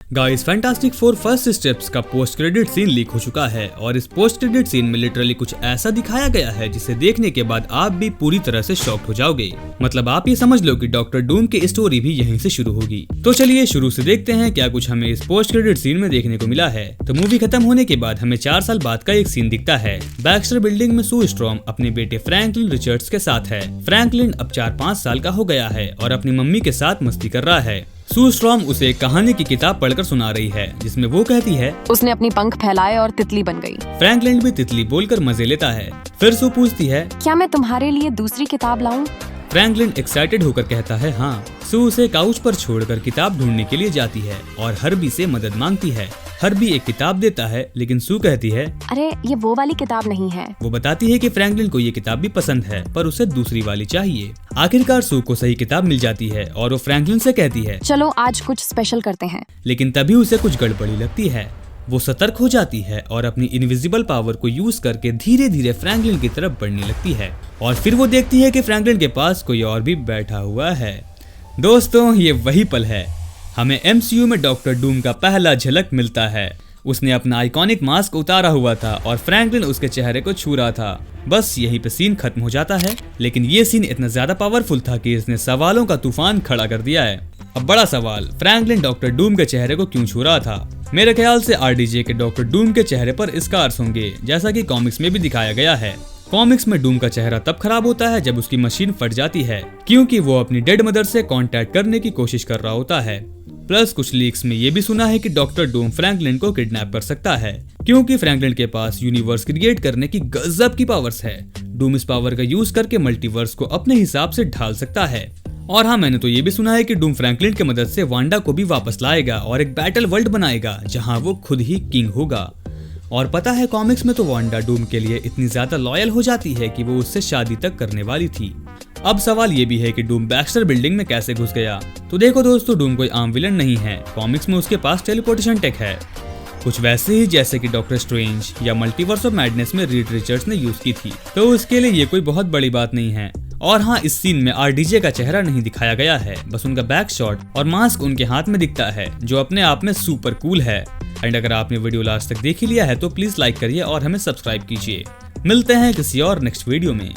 Guys fantastic four first steps का post credit scene leak हो चुका है और इस पोस्ट क्रेडिट सीन में लिटरली कुछ ऐसा दिखाया गया है जिसे देखने के बाद आप भी पूरी तरह से शॉक्ड हो जाओगे। मतलब आप ये समझ लो कि डॉक्टर डूम की स्टोरी भी यहीं से शुरू होगी। तो चलिए शुरू से देखते हैं क्या कुछ हमें इस पोस्ट क्रेडिट सीन में देखने को मिला है। तो मूवी खत्म होने के बाद हमें 4 साल बाद का एक सीन दिखता है। बैक्स्टर बिल्डिंग में सू स्ट्रॉम अपने बेटे फ्रैंकलिन रिचर्ड्स के साथ है। फ्रैंकलिन अब 4-5 साल का हो गया है और अपनी मम्मी के साथ मस्ती कर रहा है। सू स्ट्रॉम उसे एक कहानी की किताब पढ़कर सुना रही है जिसमें वो कहती है, उसने अपनी पंख फैलाए और तितली बन गई। फ्रैंकलिन भी तितली बोलकर मजे लेता है। फिर सू पूछती है, क्या मैं तुम्हारे लिए दूसरी किताब लाऊं? फ्रैंकलिन एक्साइटेड होकर कहता है हाँ। सू उसे काउच पर छोड़कर किताब ढूंढने के लिए जाती है और हर्बी से मदद मांगती है। हर्बी एक किताब देता है लेकिन सू कहती है, अरे ये वो वाली किताब नहीं है। वो बताती है कि फ्रैंकलिन को ये किताब भी पसंद है पर उसे दूसरी वाली चाहिए। आखिरकार सू को सही किताब मिल जाती है और वो फ्रैंकलिन से कहती है, चलो आज कुछ स्पेशल करते हैं। लेकिन तभी उसे कुछ गड़बड़ी लगती है। वो सतर्क हो जाती है और अपनी इनविजिबल पावर को यूज करके धीरे धीरे फ्रैंकलिन की तरफ बढ़ने लगती है और फिर वो देखती है कि फ्रैंकलिन के पास कोई और भी बैठा हुआ है। दोस्तों ये वही पल है, हमें MCU में डॉक्टर डूम का पहला झलक मिलता है। उसने अपना आइकॉनिक मास्क उतारा हुआ था और फ्रैंकलिन उसके चेहरे को छू रहा था। बस यहीं पे सीन खत्म हो जाता है। लेकिन ये सीन इतना ज्यादा पावरफुल था कि इसने सवालों का तूफान खड़ा कर दिया है। अब बड़ा सवाल, फ्रैंकलिन डॉक्टर डूम के चेहरे को क्यों छू रहा था? मेरे ख्याल से RDJ के डॉक्टर डूम के चेहरे पर स्कार्स होंगे, जैसा कि कॉमिक्स में भी दिखाया गया है। कॉमिक्स में डूम का चेहरा तब खराब होता है जब उसकी मशीन फट जाती है, क्योंकि वो अपनी डेड मदर से कांटेक्ट करने की कोशिश कर रहा होता है। प्लस कुछ लीक्स में ये भी सुना है कि डॉक्टर डूम फ्रैंकलिन को किडनैप कर सकता है, क्योंकि फ्रैंकलिन के पास यूनिवर्स क्रिएट करने की गजब की पावर्स है। डूम इस पावर का यूज करके मल्टीवर्स को अपने हिसाब से ढाल सकता है। और हाँ, मैंने तो ये भी सुना है कि डूम फ्रैंकलिन की मदद से वांडा को भी वापस लाएगा और एक बैटल वर्ल्ड बनाएगा जहाँ वो खुद ही किंग होगा। और पता है कॉमिक्स में तो वांडा डूम के लिए इतनी ज्यादा लॉयल हो जाती है कि वो उससे शादी तक करने वाली थी। अब सवाल ये भी है कि डूम बैक्स्टर बिल्डिंग में कैसे घुस गया। तो देखो दोस्तों, डूम कोई आम विलन नहीं है। कॉमिक्स में उसके पास टेलीपोर्टेशन टेक है, कुछ वैसे ही जैसे कि डॉक्टर स्ट्रेंज या मल्टीवर्स ऑफ मैडनेस में रीड रिचर्ड्स ने यूज की थी। तो उसके लिए ये कोई बहुत बड़ी बात नहीं है। और हाँ, इस सीन में RDJ का चेहरा नहीं दिखाया गया है, बस उनका बैक शॉट और मास्क उनके हाथ में दिखता है, जो अपने आप में सुपर कूल है। एंड अगर आपने वीडियो लास्ट तक देख ही लिया है तो प्लीज लाइक करिए और हमें सब्सक्राइब कीजिए। मिलते हैं किसी और नेक्स्ट वीडियो में।